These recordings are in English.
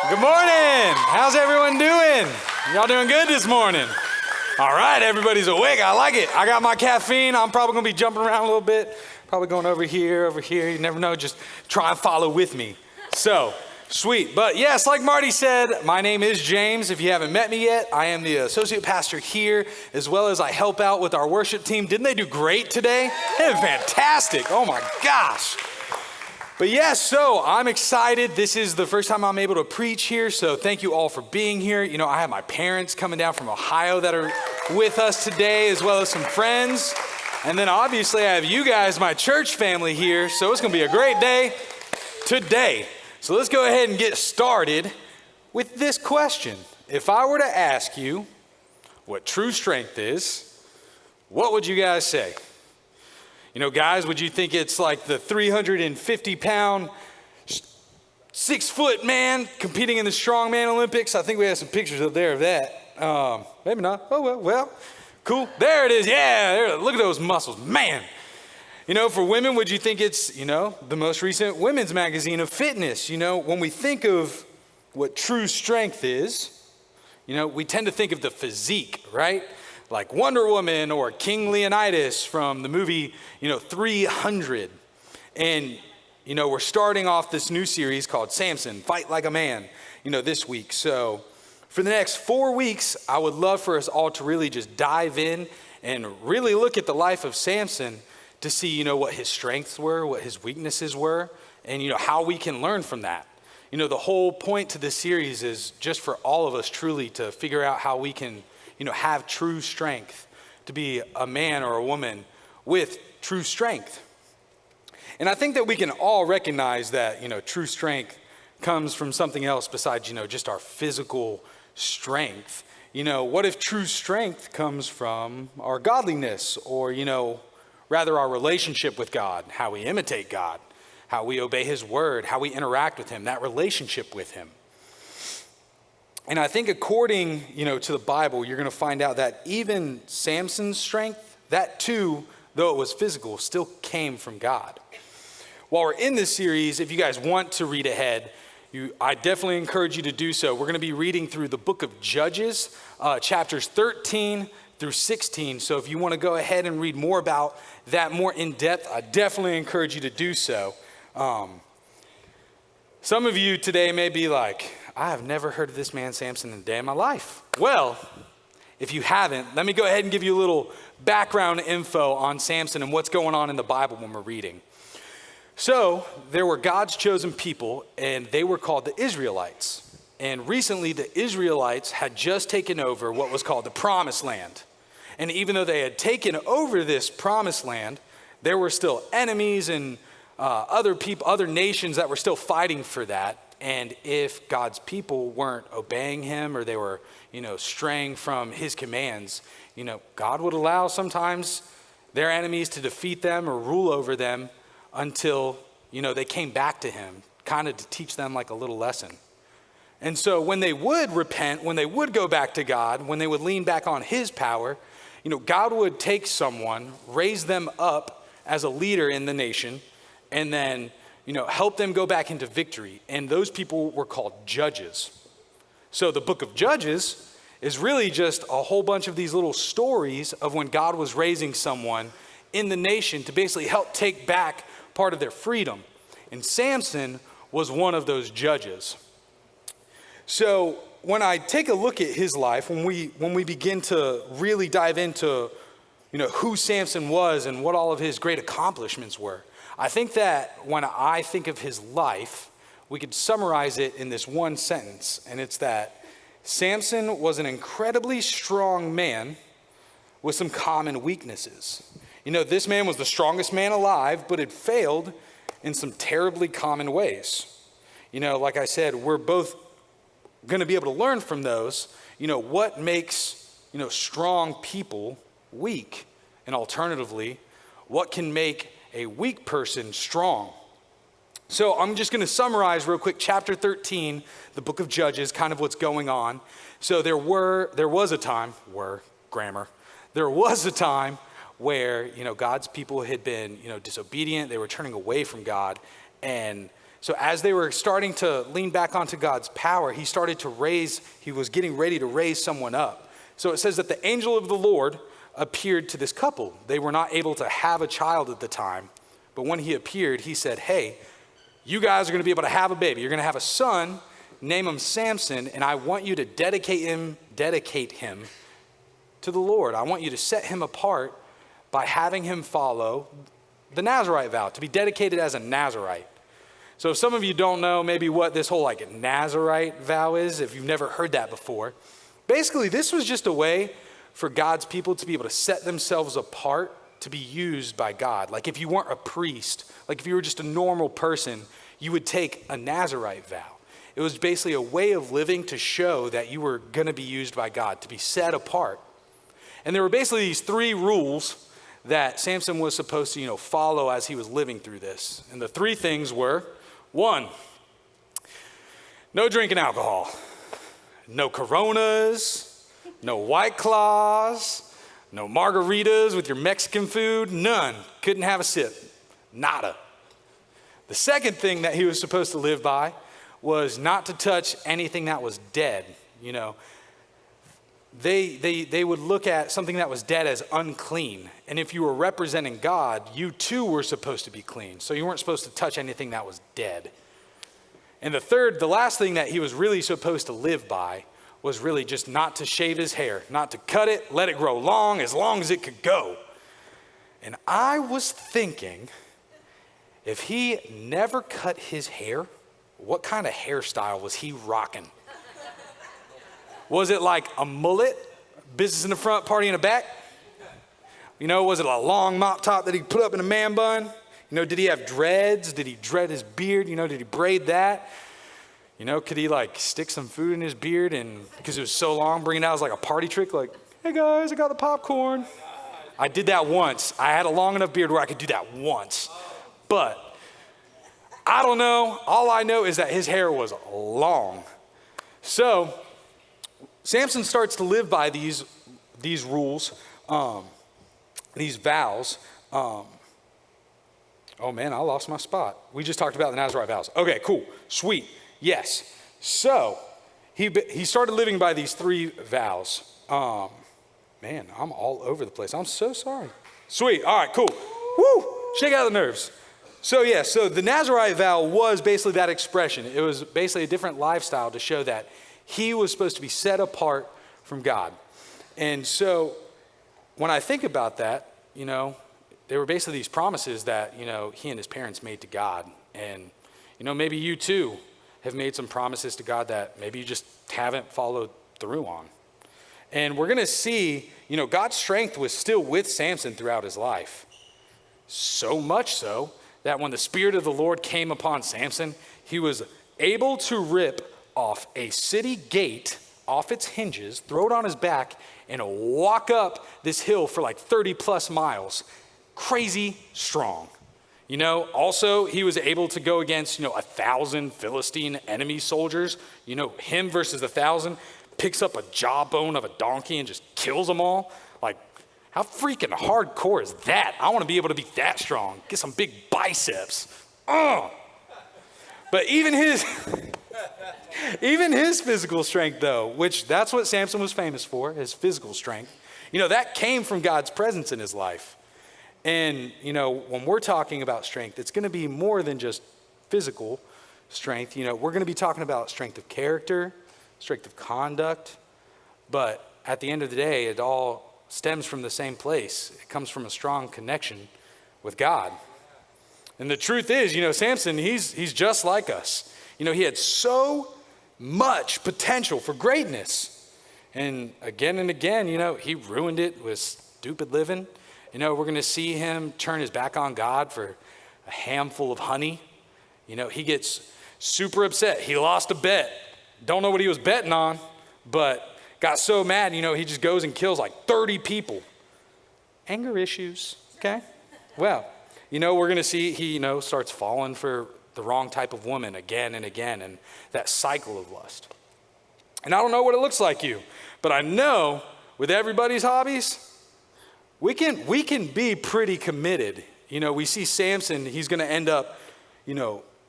Good morning. How's everyone doing? Y'all doing good this morning? All right, everybody's awake. I like it. I got my caffeine. I'm probably going to be jumping around a little bit. Probably going over here. You never know. Just try and follow with me. So, sweet. But yes, like Marty said, my name is James. If you haven't met me yet, I am the associate pastor here, as well as I help out with our worship team. Didn't they do great today? They did fantastic. Oh my gosh. But yes, so I'm excited. This is the first time I'm able to preach here, so thank you all for being here. You know, I have my parents coming down from Ohio that are with us today, as well as some friends. And then obviously I have you guys, my church family here, so it's gonna be a great day today. So let's go ahead and get started with this question. If I were to ask you what true strength is, what would you guys say? You know, guys, would you think it's like the 350-pound, 6-foot man competing in the strongman Olympics? I think we have some pictures up there of that. Maybe not. Oh, well, cool. There it is. Yeah, look at those muscles. Man. You know, for women, would you think it's, you know, the most recent women's magazine of fitness? You know, when we think of what true strength is, you know, we tend to think of the physique, right? Like Wonder Woman or King Leonidas from the movie, 300. And, we're starting off this new series called Samson, Fight Like a Man, this week. So for the next 4 weeks, I would love for us all to really just dive in and really look at the life of Samson to see, what his strengths were, what his weaknesses were, and, how we can learn from that. The whole point to this series is just for all of us truly to figure out how we can have true strength, to be a man or a woman with true strength. And I think that we can all recognize that, true strength comes from something else besides, just our physical strength. What if true strength comes from our godliness or, rather our relationship with God, how we imitate God, how we obey his word, how we interact with him, that relationship with him. And I think according, to the Bible, you're going to find out that even Samson's strength, that too, though it was physical, still came from God. While we're in this series, if you guys want to read ahead, I definitely encourage you to do so. We're going to be reading through the book of Judges, chapters 13 through 16. So if you want to go ahead and read more about that more in depth, I definitely encourage you to do so. Some of you today may be like, I have never heard of this man Samson in a day in my life. Well, if you haven't, let me go ahead and give you a little background info on Samson and what's going on in the Bible when we're reading. So there were God's chosen people, and they were called the Israelites. And recently, the Israelites had just taken over what was called the Promised Land. And even though they had taken over this Promised Land, there were still enemies and other nations that were still fighting for that. And if God's people weren't obeying him or they were, straying from his commands, God would allow sometimes their enemies to defeat them or rule over them until, they came back to him, kind of to teach them like a little lesson. And so when they would repent, when they would go back to God, when they would lean back on his power, God would take someone, raise them up as a leader in the nation, and then help them go back into victory. And those people were called judges. So the book of Judges is really just a whole bunch of these little stories of when God was raising someone in the nation to basically help take back part of their freedom. And Samson was one of those judges. So when I take a look at his life, when we begin to really dive into, who Samson was and what all of his great accomplishments were, I think that when I think of his life, we could summarize it in this one sentence, and it's that Samson was an incredibly strong man with some common weaknesses. This man was the strongest man alive, but had failed in some terribly common ways. Like I said, we're both going to be able to learn from those, what makes, strong people weak, and alternatively, what can make a weak person strong. So I'm just going to summarize real quick chapter 13, the book of Judges, kind of what's going on. So there was a time where, God's people had been, disobedient. They were turning away from God. And So as they were starting to lean back onto God's power, he was getting ready to raise someone up. So it says that the angel of the Lord appeared to this couple. They were not able to have a child at the time, but when he appeared, he said, hey, you guys are going to be able to have a baby. You're going to have a son, name him Samson, and I want you to dedicate him to the Lord. I want you to set him apart by having him follow the Nazirite vow, to be dedicated as a Nazirite. So if some of you don't know maybe what this whole Nazirite vow is, if you've never heard that before, basically this was just a way for God's people to be able to set themselves apart to be used by God. Like if you weren't a priest, like if you were just a normal person, you would take a Nazirite vow. It was basically a way of living to show that you were going to be used by God, to be set apart. And there were basically these 3 rules that Samson was supposed to, follow as he was living through this. And the 3 things were, 1, no drinking alcohol, no Coronas, no White Claws, no margaritas with your Mexican food, none. Couldn't have a sip, nada. The second thing that he was supposed to live by was not to touch anything that was dead. They would look at something that was dead as unclean. And if you were representing God, you too were supposed to be clean. So you weren't supposed to touch anything that was dead. And the last thing that he was really supposed to live by was really just not to shave his hair, not to cut it, let it grow long as it could go. And I was thinking, if he never cut his hair, what kind of hairstyle was he rocking? Was it like a mullet, business in the front, party in the back? Was it a long mop top that he put up in a man bun? Did he have dreads? Did he dread his beard? Did he braid that? Could he stick some food in his beard and because it was so long, bring it out as a party trick? Hey guys, I got the popcorn. I did that once. I had a long enough beard where I could do that once. But I don't know. All I know is that his hair was long. So Samson starts to live by these rules, these vows. Oh man, I lost my spot. We just talked about the Nazirite vows. Okay, cool, sweet, yes. So he started living by these 3 vows. Man, I'm all over the place. I'm so sorry. Sweet, all right, cool. Woo, shake out the nerves. So the Nazirite vow was basically that expression. It was basically a different lifestyle to show that he was supposed to be set apart from God. And so when I think about that, they were basically these promises that, he and his parents made to God. And, maybe you too have made some promises to God that maybe you just haven't followed through on. And we're going to see, God's strength was still with Samson throughout his life. So much so that when the Spirit of the Lord came upon Samson, he was able to rip off a city gate off its hinges, throw it on his back, and walk up this hill for 30 plus miles. Crazy strong. Also he was able to go against, 1,000 Philistine enemy soldiers. Him versus 1,000, picks up a jawbone of a donkey and just kills them all. How freaking hardcore is that? I want to be able to be that strong. Get some big biceps. But even his physical strength though, which that's what Samson was famous for, his physical strength, that came from God's presence in his life. And, when we're talking about strength, it's going to be more than just physical strength. We're going to be talking about strength of character, strength of conduct. But at the end of the day, it all stems from the same place. It comes from a strong connection with God. And the truth is, Samson, he's just like us. He had so much potential for greatness. And again, he ruined it with stupid living. We're going to see him turn his back on God for a handful of honey. He gets super upset. He lost a bet. Don't know what he was betting on, but got so mad, he just goes and kills 30 people. Anger issues, okay? Well, we're going to see he, starts falling for the wrong type of woman again and again, and that cycle of lust. And I don't know what it looks like you, but I know with everybody's hobbies, we can be pretty committed. We see Samson, he's going to end up,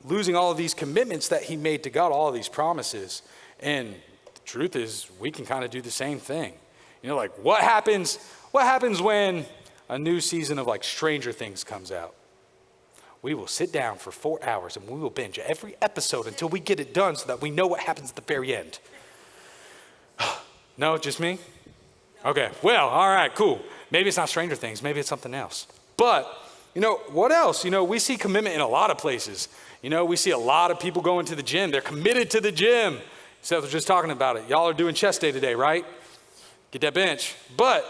losing all of these commitments that he made to God, all of these promises. And the truth is, we can kind of do the same thing. Like what happens when a new season of like Stranger Things comes out? We will sit down for 4 hours and we will binge every episode until we get it done so that we know what happens at the very end. No, just me? Okay, well, all right, cool. Maybe it's not Stranger Things, maybe it's something else. But, what else? We see commitment in a lot of places. We see a lot of people going to the gym. They're committed to the gym. Seth was just talking about it. Y'all are doing chest day today, right? Get that bench. But,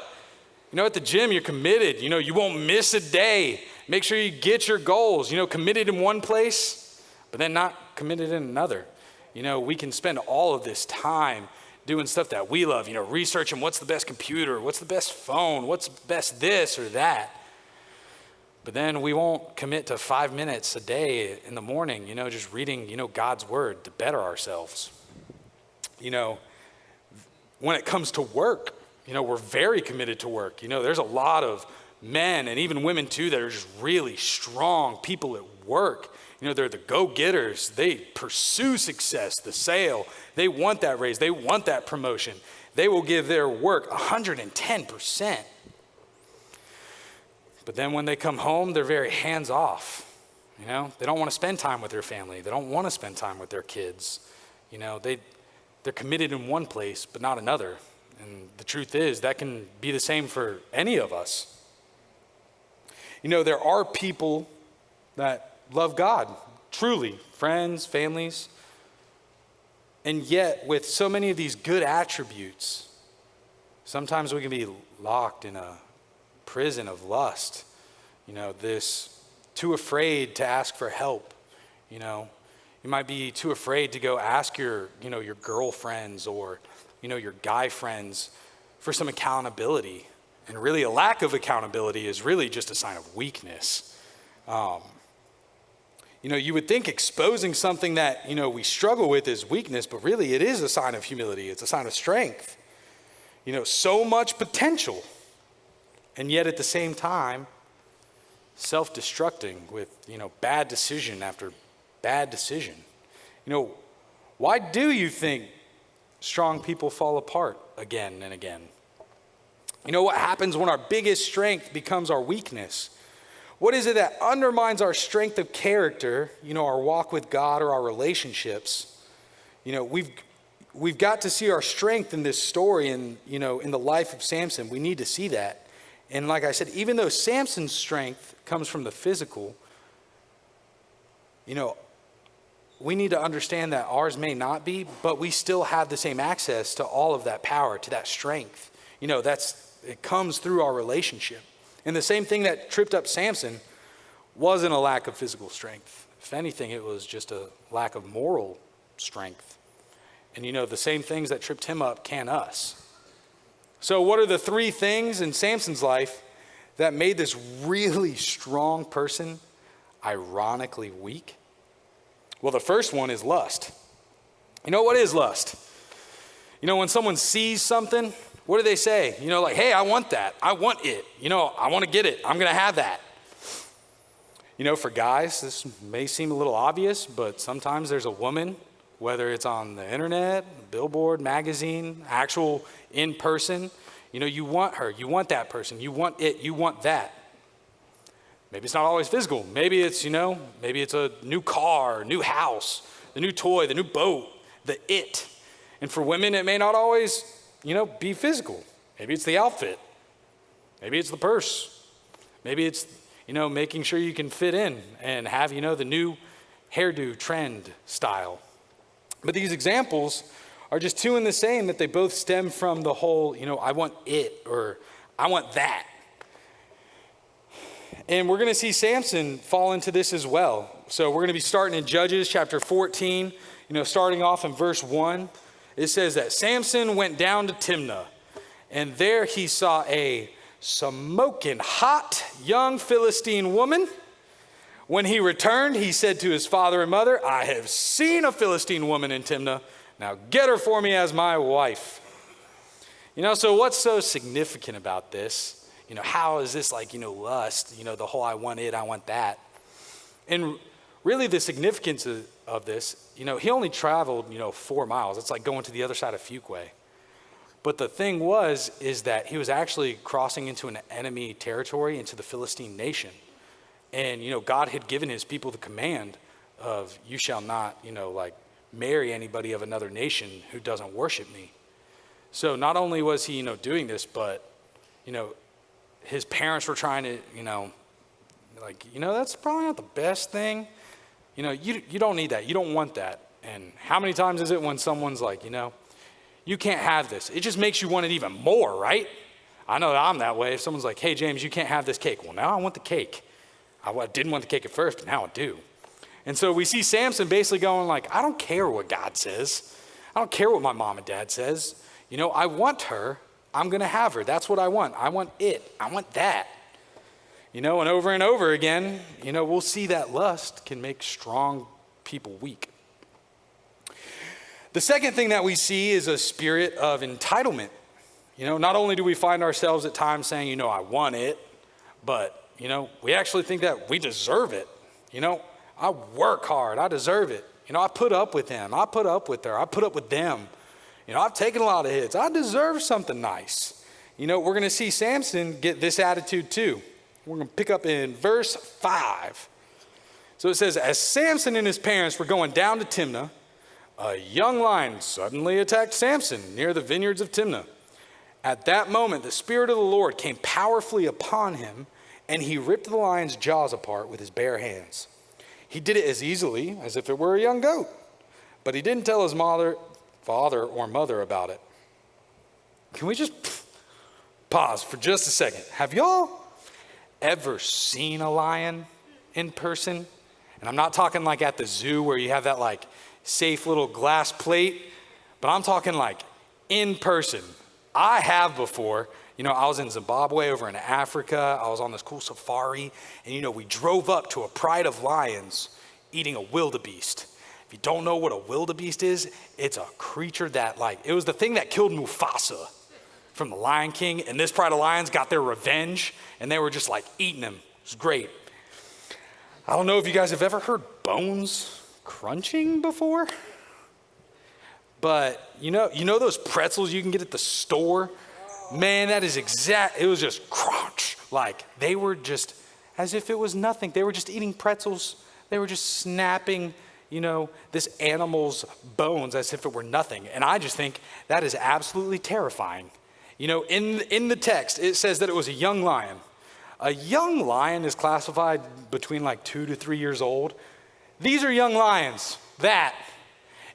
at the gym, you're committed. You won't miss a day. Make sure you get your goals. Committed in one place, but then not committed in another. We can spend all of this time doing stuff that we love, researching what's the best computer, what's the best phone, what's best this or that. But then we won't commit to 5 minutes a day in the morning, just reading, God's word to better ourselves. When it comes to work, we're very committed to work. There's a lot of men and even women too that are just really strong people at work. They're the go-getters. They pursue success, the sale. They want that raise. They want that promotion. They will give their work 110%. But then when they come home, they're very hands-off. They don't want to spend time with their family. They don't want to spend time with their kids. They're committed in one place, but not another. And the truth is, that can be the same for any of us. There are people that love God, truly, friends, families. And yet, with so many of these good attributes, sometimes we can be locked in a prison of lust. This too afraid to ask for help. You might be too afraid to go ask your girlfriends or, your guy friends for some accountability. And really a lack of accountability is really just a sign of weakness. You would think exposing something that, we struggle with is weakness, but really it is a sign of humility. It's a sign of strength. So much potential. And yet at the same time, self-destructing with, bad decision after bad decision. Why do you think strong people fall apart again and again? What happens when our biggest strength becomes our weakness? What is it that undermines our strength of character, our walk with God or our relationships? We've got to see our strength in this story and, in the life of Samson. We need to see that. And like I said, even though Samson's strength comes from the physical, we need to understand that ours may not be, but we still have the same access to all of that power, to that strength. It comes through our relationship. And the same thing that tripped up Samson wasn't a lack of physical strength. If anything, it was just a lack of moral strength. And the same things that tripped him up can us. So what are the 3 things in Samson's life that made this really strong person ironically weak? Well, the first one is lust. What is lust? When someone sees something, what do they say? Like, hey, I want that. I want it. I want to get it. I'm going to have that. For guys, this may seem a little obvious, but sometimes there's a woman, whether it's on the internet, billboard, magazine, actual in person, you want her. You want that person. You want it. You want that. Maybe it's not always physical. Maybe it's, maybe it's a new car, new house, the new toy, the new boat, the it. And for women, it may not always be physical. Maybe it's the outfit. Maybe it's the purse. Maybe it's, making sure you can fit in and have, the new hairdo trend style. But these examples are just 2 in the same, that they both stem from the whole, I want it or I want that. And we're going to see Samson fall into this as well. So we're going to be starting in Judges chapter 14, starting off in verse 1. It says that Samson went down to Timnah, and there he saw a smoking hot young Philistine woman. When he returned, he said to his father and mother, I have seen a Philistine woman in Timnah. Now get her for me as my wife. So what's so significant about this? How is this like, lust? The whole I want it, I want that. And really the significance of this, he only traveled, 4 miles. It's like going to the other side of Fuquay. But the thing is that he was actually crossing into an enemy territory, into the Philistine nation. And, God had given his people the command of, you shall not, marry anybody of another nation who doesn't worship me. So not only was he, doing this, but, his parents were trying to, that's probably not the best thing. You don't need that. You don't want that. And how many times is it when someone's like, you can't have this? It just makes you want it even more, right? I know that I'm that way. If someone's like, hey, James, you can't have this cake. Well, now I want the cake. I didn't want the cake at first, but now I do. And so we see Samson basically going like, I don't care what God says. I don't care what my mom and dad says. I want her. I'm going to have her. That's what I want. I want it. I want that. And over again, we'll see that lust can make strong people weak. The second thing that we see is a spirit of entitlement. Not only do we find ourselves at times saying, I want it, but, we actually think that we deserve it. I work hard. I deserve it. I put up with him. I put up with her. I put up with them. I've taken a lot of hits. I deserve something nice. We're going to see Samson get this attitude too. We're going to pick up in verse 5. So it says, as Samson and his parents were going down to Timnah, a young lion suddenly attacked Samson near the vineyards of Timnah. At that moment, the Spirit of the Lord came powerfully upon him, and he ripped the lion's jaws apart with his bare hands. He did it as easily as if it were a young goat, but he didn't tell his father or mother about it. Can we just pause for just a second? Have y'all ever seen a lion in person? And I'm not talking like at the zoo where you have that like safe little glass plate, but I'm talking like in person. I have before. I was in Zimbabwe over in Africa. I was on this cool safari, and we drove up to a pride of lions eating a wildebeest. If you don't know what a wildebeest is, it's a creature that it was the thing that killed Mufasa from the Lion King, and this pride of lions got their revenge, and they were just eating him. It was great. I don't know if you guys have ever heard bones crunching before, but you know those pretzels you can get at the store? Man, that is it was just crunch. They were just, as if it was nothing. They were just eating pretzels. They were just snapping, this animal's bones as if it were nothing. And I just think that is absolutely terrifying. In the text, it says that it was a young lion. A young lion is classified between 2 to 3 years old. These are young lions that,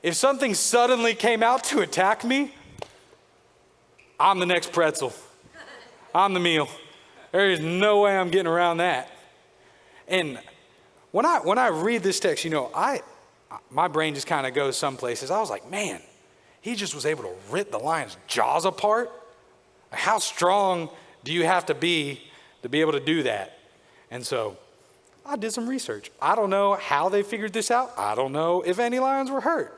if something suddenly came out to attack me, I'm the next pretzel. I'm the meal. There is no way I'm getting around that. And when I read this text, my brain just kind of goes some places. I was like, man, he just was able to rip the lion's jaws apart. How strong do you have to be able to do that? And so I did some research. I don't know how they figured this out. I don't know if any lions were hurt.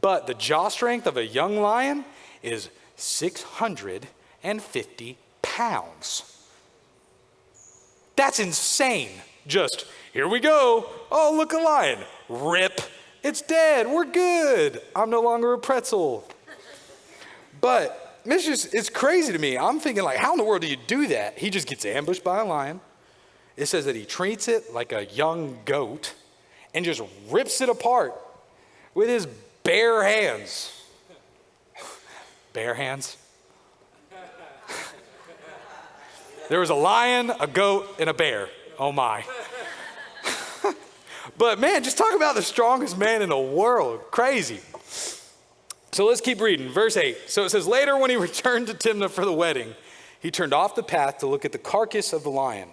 But the jaw strength of a young lion is 650 pounds. That's insane. Just, here we go. Oh, look, a lion. Rip. It's dead. We're good. I'm no longer a pretzel. But it's crazy to me. I'm thinking how in the world do you do that? He just gets ambushed by a lion. It says that he treats it like a young goat and just rips it apart with his bare hands. Bare hands. There was a lion, a goat, and a bear. Oh my. But man, just talk about the strongest man in the world. Crazy. So let's keep reading. Verse 8. So it says, later when he returned to Timnah for the wedding, he turned off the path to look at the carcass of the lion.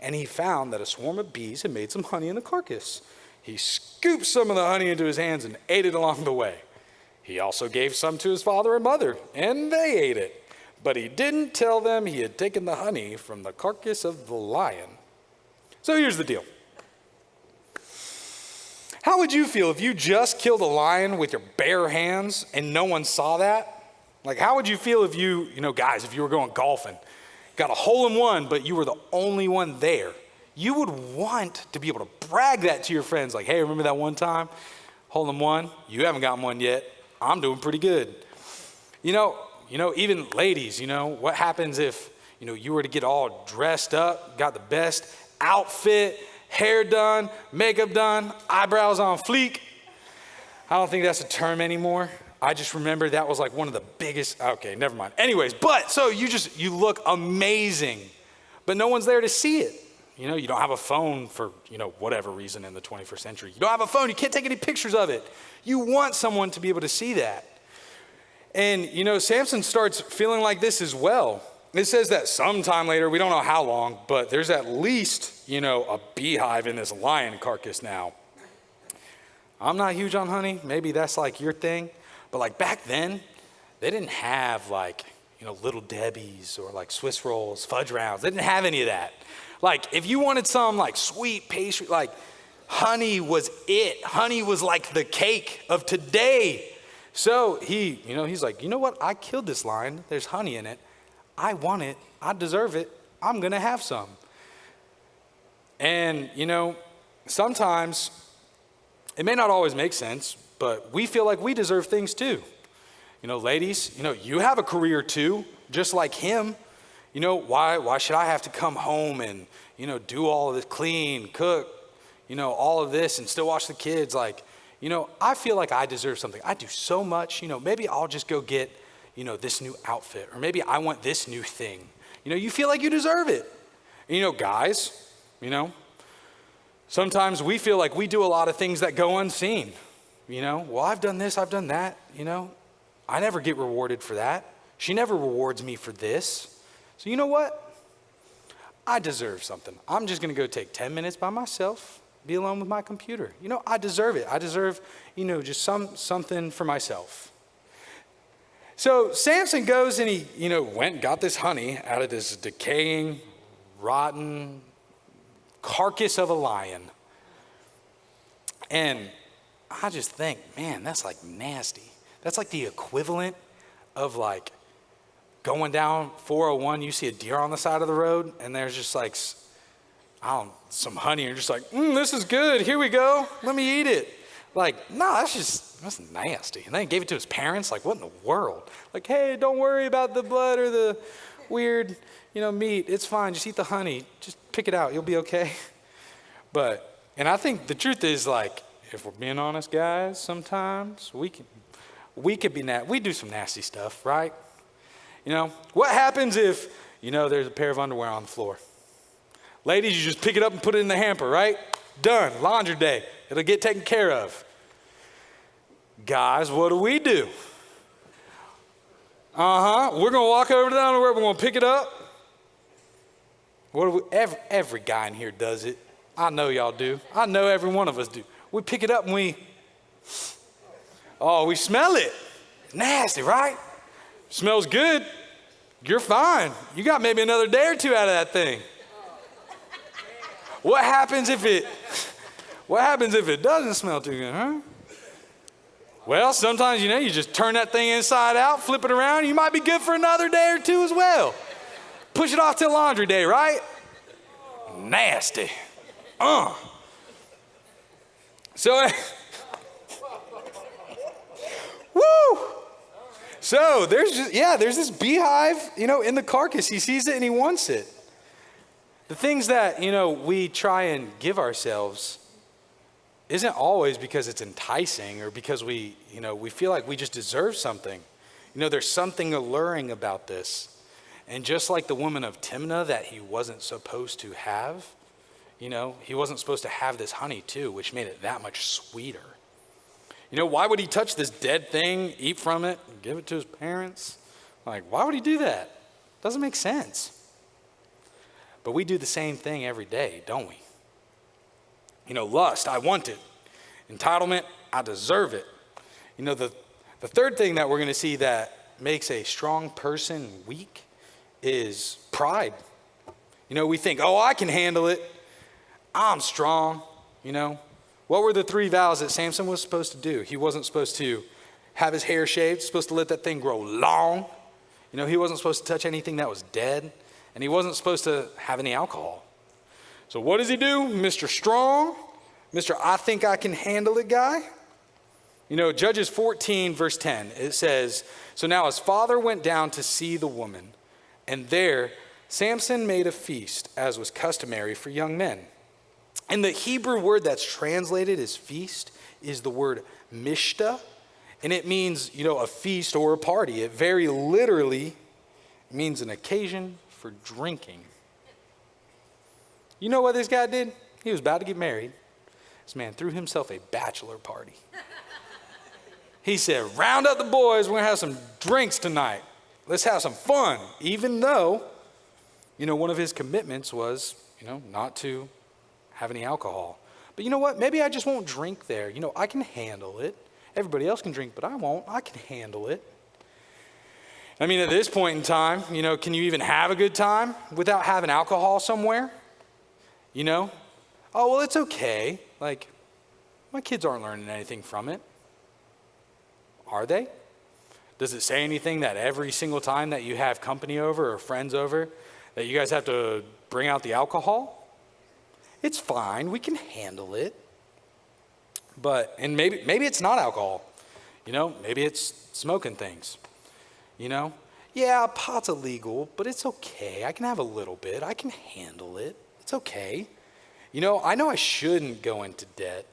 And he found that a swarm of bees had made some honey in the carcass. He scooped some of the honey into his hands and ate it along the way. He also gave some to his father and mother, and they ate it. But he didn't tell them he had taken the honey from the carcass of the lion. So here's the deal. How would you feel if you just killed a lion with your bare hands and no one saw that? How would you feel if guys, if you were going golfing, got a hole in one, but you were the only one there? you would want to be able to brag that to your friends. Like, hey, remember that one time? Hold'em one, you haven't gotten one yet. I'm doing pretty good. You know, even ladies, what happens if, you were to get all dressed up, got the best outfit, hair done, makeup done, eyebrows on fleek. I don't think that's a term anymore. I just remember that was like one of the biggest, okay, never mind. Anyways, but so you look amazing, but no one's there to see it. You don't have a phone for, whatever reason in the 21st century. You don't have a phone, you can't take any pictures of it. You want someone to be able to see that. And, Samson starts feeling like this as well. It says that sometime later, we don't know how long, but there's at least, a beehive in this lion carcass now. I'm not huge on honey. Maybe that's like your thing. But like back then, they didn't have like, Little Debbie's or like Swiss rolls, fudge rounds. They didn't have any of that. Like if you wanted some like sweet pastry, like honey was it. Honey was like the cake of today. So he's like, you know what? I killed this lion. There's honey in it. I want it. I deserve it. I'm going to have some. And, sometimes it may not always make sense, but we feel like we deserve things too. Ladies, you have a career too, just like him. Why should I have to come home and, do all of this, clean, cook, all of this and still watch the kids? Like, I feel like I deserve something. I do so much, maybe I'll just go get, this new outfit, or maybe I want this new thing. You feel like you deserve it. Guys, sometimes we feel like we do a lot of things that go unseen. Well, I've done this, I've done that, I never get rewarded for that. She never rewards me for this. So you know what? I deserve something. I'm just gonna go take 10 minutes by myself, be alone with my computer. I deserve it. I deserve, just something for myself. So Samson goes and he, went and got this honey out of this decaying, rotten carcass of a lion. And I just think, man, that's like nasty. That's like the equivalent of like going down 401, you see a deer on the side of the road, and there's just like, some honey, and you're just like, this is good, here we go, let me eat it. Like, no, that's nasty. And then he gave it to his parents, like what in the world? Like, hey, don't worry about the blood or the weird, meat, it's fine, just eat the honey, just pick it out, you'll be okay. And I think the truth is like, if we're being honest, guys, sometimes we could be we do some nasty stuff, right? What happens if, there's a pair of underwear on the floor? Ladies, you just pick it up and put it in the hamper, right? Done, laundry day. It'll get taken care of. Guys, what do? We're gonna walk over to the underwear, we're gonna pick it up. Every guy in here does it. I know y'all do. I know every one of us do. We pick it up and we smell it. Nasty, right? Smells good. You're fine. You got maybe another day or two out of that thing. What happens if it doesn't smell too good, huh? Well, sometimes, you just turn that thing inside out, flip it around, you might be good for another day or two as well. Push it off till laundry day, right? Nasty. So, woo! So there's this beehive, in the carcass. He sees it and he wants it. The things that, we try and give ourselves isn't always because it's enticing or because we feel like we just deserve something. There's something alluring about this. And just like the woman of Timnah that he wasn't supposed to have, he wasn't supposed to have this honey too, which made it that much sweeter. Why would he touch this dead thing, eat from it, and give it to his parents? Like, why would he do that? Doesn't make sense. But we do the same thing every day, don't we? Lust, I want it. Entitlement, I deserve it. The third thing that we're going to see that makes a strong person weak is pride. We think, I can handle it. I'm strong, What were the 3 vows that Samson was supposed to do? He wasn't supposed to have his hair shaved, supposed to let that thing grow long. He wasn't supposed to touch anything that was dead, and he wasn't supposed to have any alcohol. So what does he do? Mr. Strong, Mr. I think I can handle it guy. Judges 14, verse 10, it says, so now his father went down to see the woman, and there Samson made a feast, as was customary for young men. And the Hebrew word that's translated as feast is the word mishta, and it means, a feast or a party. It very literally means an occasion for drinking. You know what this guy did? He was about to get married. This man threw himself a bachelor party. He said, round up the boys, we're going to have some drinks tonight. Let's have some fun. Even though, one of his commitments was, not to have any alcohol. But you know what? Maybe I just won't drink there. I can handle it. Everybody else can drink, but I won't. I can handle it. At this point in time, can you even have a good time without having alcohol somewhere? Oh, well, it's okay. Like, my kids aren't learning anything from it. Are they? Does it say anything that every single time that you have company over or friends over, that you guys have to bring out the alcohol? It's fine. We can handle it. And maybe it's not alcohol. Maybe it's smoking things. Yeah, pot's illegal, but it's okay. I can have a little bit. I can handle it. It's okay. I know I shouldn't go into debt.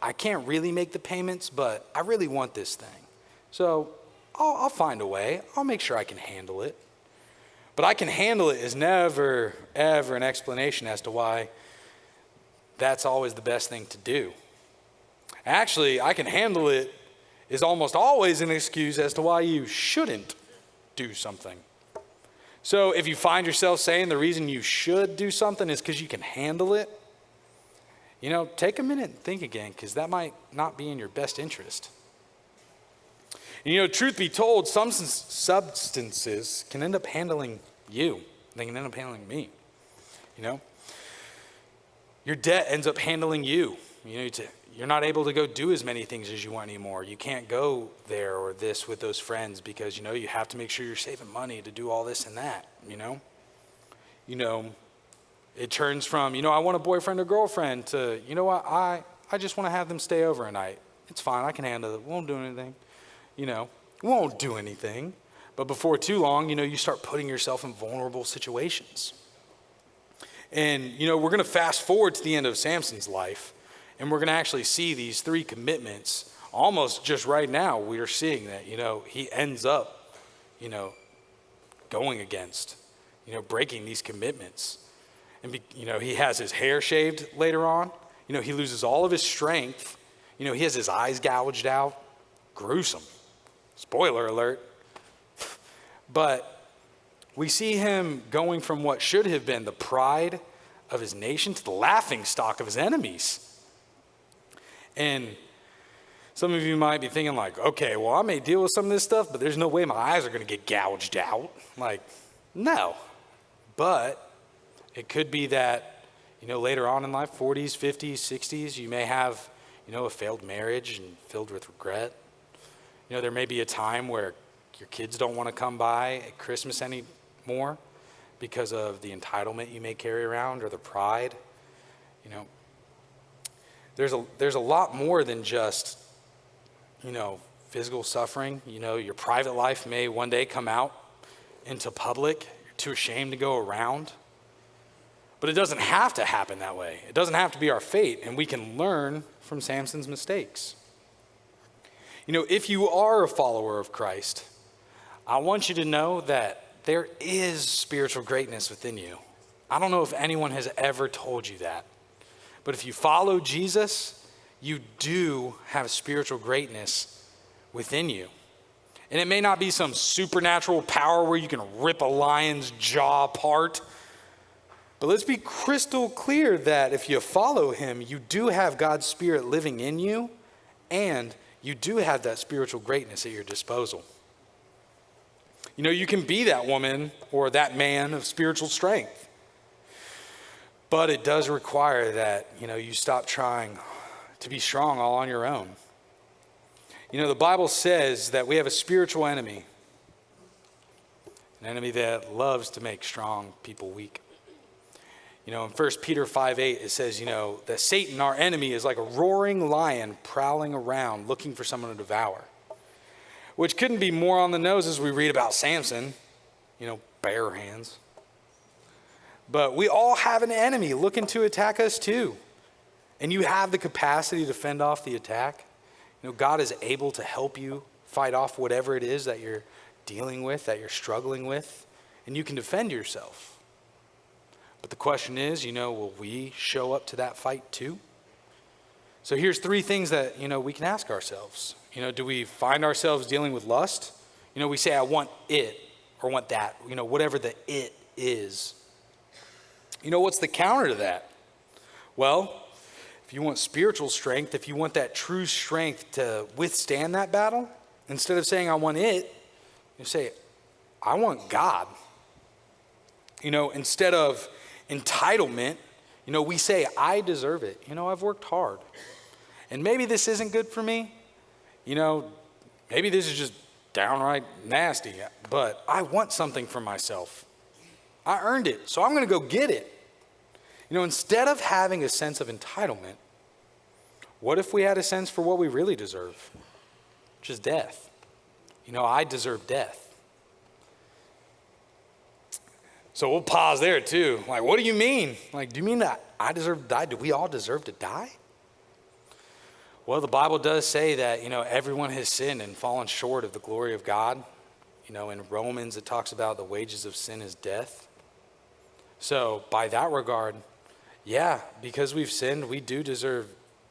I can't really make the payments, but I really want this thing. So I'll find a way. I'll make sure I can handle it. But I can handle it is never, ever an explanation as to why that's always the best thing to do. Actually, I can handle it is almost always an excuse as to why you shouldn't do something. So if you find yourself saying the reason you should do something is because you can handle it, take a minute and think again, because that might not be in your best interest. And truth be told, some substances can end up handling you. They can end up handling me. Your debt ends up handling you. You're not able to go do as many things as you want anymore. You can't go there or this with those friends because, you have to make sure you're saving money to do all this and that, It turns from, I want a boyfriend or girlfriend to, I just want to have them stay over a night. It's fine. I can handle it. Won't do anything. Won't do anything. But before too long, you start putting yourself in vulnerable situations. And, we're going to fast forward to the end of Samson's life, and we're going to actually see these three commitments almost just right now. We are seeing that, he ends up, going against, breaking these commitments. And, he has his hair shaved later on. He loses all of his strength. He has his eyes gouged out. Gruesome. Spoiler alert. But we see him going from what should have been the pride of his nation to the laughing stock of his enemies. And some of you might be thinking like, okay, well, I may deal with some of this stuff, but there's no way my eyes are going to get gouged out. Like, no. But it could be that, later on in life, 40s, 50s, 60s, you may have, a failed marriage and filled with regret. There may be a time where your kids don't want to come by at Christmas anymore because of the entitlement you may carry around or the pride. There's a lot more than just, physical suffering. Your private life may one day come out into public. You're too ashamed to go around. But it doesn't have to happen that way. It doesn't have to be our fate, and we can learn from Samson's mistakes. If you are a follower of Christ, I want you to know that there is spiritual greatness within you. I don't know if anyone has ever told you that. But if you follow Jesus, you do have spiritual greatness within you. And it may not be some supernatural power where you can rip a lion's jaw apart. But let's be crystal clear that if you follow him, you do have God's Spirit living in you, and you do have that spiritual greatness at your disposal. You can be that woman or that man of spiritual strength. But it does require that, you stop trying to be strong all on your own. The Bible says that we have a spiritual enemy, an enemy that loves to make strong people weak. In 1 Peter 5:8, it says, that Satan, our enemy, is like a roaring lion prowling around looking for someone to devour. Which couldn't be more on the nose as we read about Samson, bare hands. But we all have an enemy looking to attack us too. And you have the capacity to fend off the attack. God is able to help you fight off whatever it is that you're dealing with, that you're struggling with, and you can defend yourself. But the question is, will we show up to that fight too? So here's 3 things that, we can ask ourselves. Do we find ourselves dealing with lust? We say, I want it or want that, whatever the it is. What's the counter to that? Well, if you want spiritual strength, if you want that true strength to withstand that battle, instead of saying, I want it, you say, I want God. Instead of entitlement, we say, I deserve it. I've worked hard. And maybe this isn't good for me. Maybe this is just downright nasty, but I want something for myself. I earned it, so I'm going to go get it. Instead of having a sense of entitlement, what if we had a sense for what we really deserve, which is death? I deserve death. So we'll pause there too. Like, what do you mean? Like, do you mean that I deserve to die? Do we all deserve to die? Well, the Bible does say that, everyone has sinned and fallen short of the glory of God. In Romans, it talks about the wages of sin is death. So by that regard, yeah, because we've sinned, we do deserve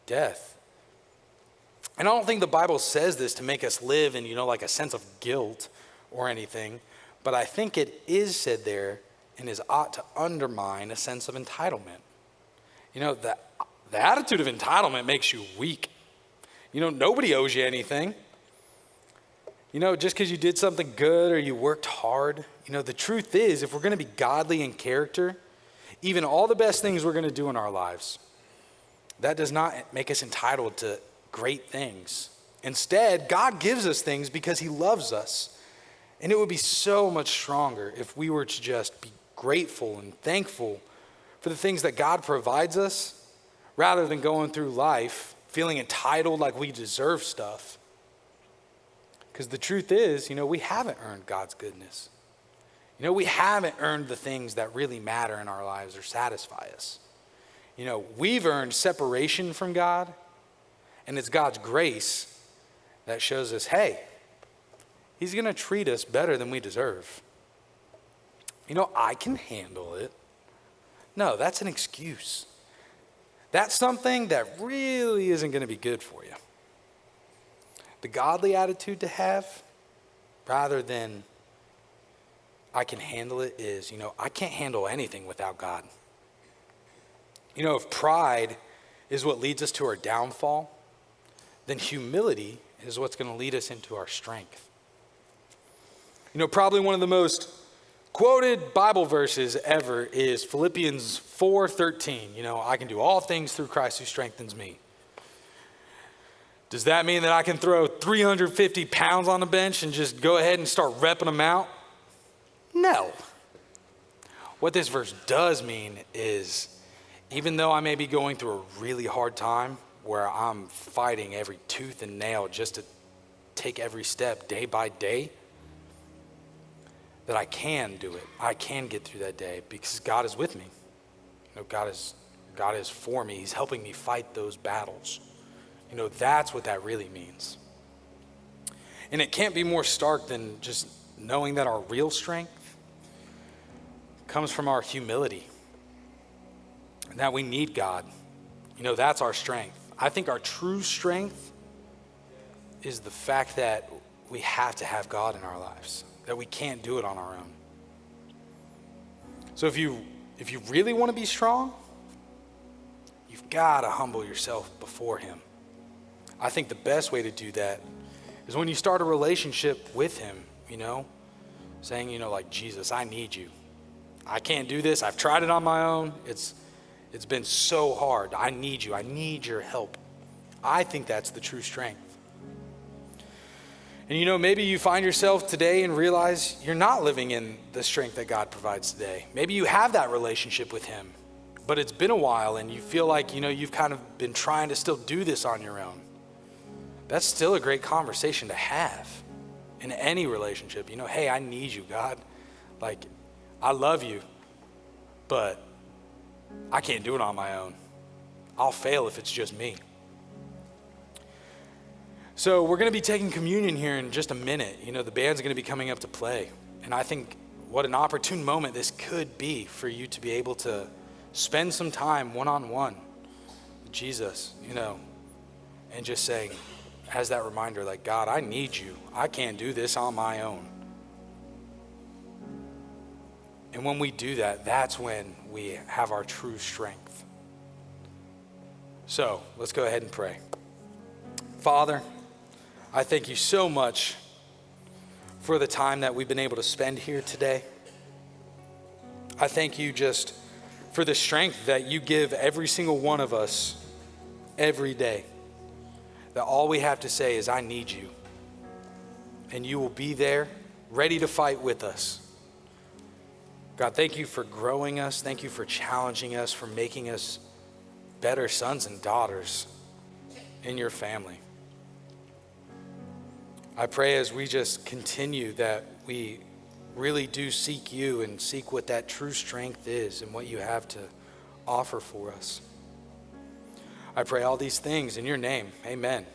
death. And I don't think the Bible says this to make us live in, like a sense of guilt or anything, but I think it is said there and is ought to undermine a sense of entitlement. The attitude of entitlement makes you weak. Nobody owes you anything. Just because you did something good or you worked hard, the truth is, if we're going to be godly in character, even all the best things we're going to do in our lives, that does not make us entitled to great things. Instead, God gives us things because he loves us. And it would be so much stronger if we were to just be grateful and thankful for the things that God provides us, rather than going through life feeling entitled like we deserve stuff. Because the truth is, we haven't earned God's goodness. We haven't earned the things that really matter in our lives or satisfy us. We've earned separation from God, and it's God's grace that shows us, hey, he's going to treat us better than we deserve. I can handle it. No, that's an excuse. That's something that really isn't going to be good for you. The godly attitude to have, rather than I can handle it, is, I can't handle anything without God. If pride is what leads us to our downfall, then humility is what's going to lead us into our strength. Probably one of the most quoted Bible verses ever is Philippians 4:13. I can do all things through Christ who strengthens me. Does that mean that I can throw 350 pounds on the bench and just go ahead and start repping them out? No. What this verse does mean is, even though I may be going through a really hard time where I'm fighting every tooth and nail just to take every step day by day, that I can do it. I can get through that day because God is with me. God is for me. He's helping me fight those battles. That's what that really means. And it can't be more stark than just knowing that our real strength comes from our humility and that we need God. That's our strength. I think our true strength is the fact that we have to have God in our lives, that we can't do it on our own. So if you really want to be strong, you've got to humble yourself before him. I think the best way to do that is when you start a relationship with him, saying, like, Jesus, I need you. I can't do this. I've tried it on my own. It's been so hard. I need you. I need your help. I think that's the true strength. And maybe you find yourself today and realize you're not living in the strength that God provides today. Maybe you have that relationship with him but it's been a while and you feel like, you've kind of been trying to still do this on your own, that's still a great conversation to have in any relationship. Hey, I need you, God. Like, I love you, but I can't do it on my own. I'll fail if it's just me. So we're going to be taking communion here in just a minute. The band's going to be coming up to play. And I think what an opportune moment this could be for you to be able to spend some time one-on-one with Jesus, and just saying, as that reminder, like, God, I need you. I can't do this on my own. And when we do that, that's when we have our true strength. So let's go ahead and pray. Father, I thank you so much for the time that we've been able to spend here today. I thank you just for the strength that you give every single one of us every day. That all we have to say is, I need you. And you will be there, ready to fight with us. God, thank you for growing us. Thank you for challenging us, for making us better sons and daughters in your family. I pray as we just continue that we really do seek you and seek what that true strength is and what you have to offer for us. I pray all these things in your name. Amen.